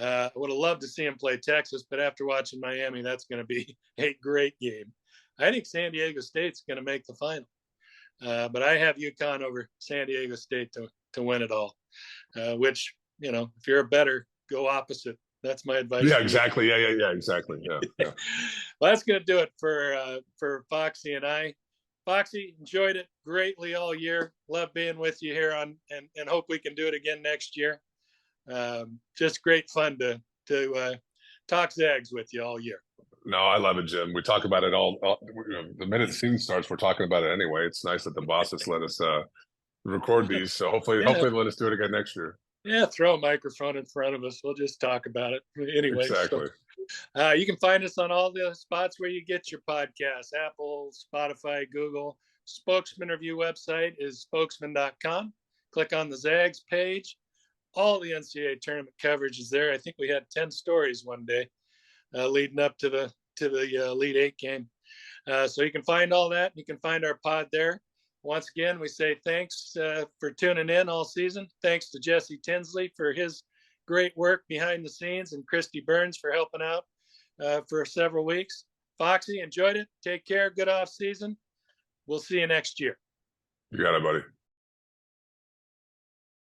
I would have loved to see him play Texas, but after watching Miami, that's going to be a great game. I think San Diego State's going to make the final, but I have UConn over San Diego State to win it all. Which, if you're a bettor, go opposite. That's my advice. Yeah, exactly. Yeah, exactly. Yeah. Well, that's going to do it for Foxy and I. Foxy, enjoyed it greatly all year. Love being with you here and hope we can do it again next year. Just great fun to talk Zags with you all year. No, I love it, Jim. We talk about it all the minute the season starts, we're talking about it anyway. It's nice that the bosses let us record these. So hopefully they'll let us do it again next year. Yeah, throw a microphone in front of us. We'll just talk about it. Anyway. Exactly. So, you can find us on all the spots where you get your podcasts: Apple, Spotify, Google. Spokesman-Review website is spokesman.com. Click on the Zags page. All the NCAA tournament coverage is there. I think we had 10 stories one day leading up to the Elite 8 game. So you can find all that. You can find our pod there. Once again, we say thanks for tuning in all season. Thanks to Jesse Tinsley for his great work behind the scenes, and Christy Burns for helping out for several weeks. Foxy, enjoyed it. Take care. Good off season. We'll see you next year. You got it, buddy.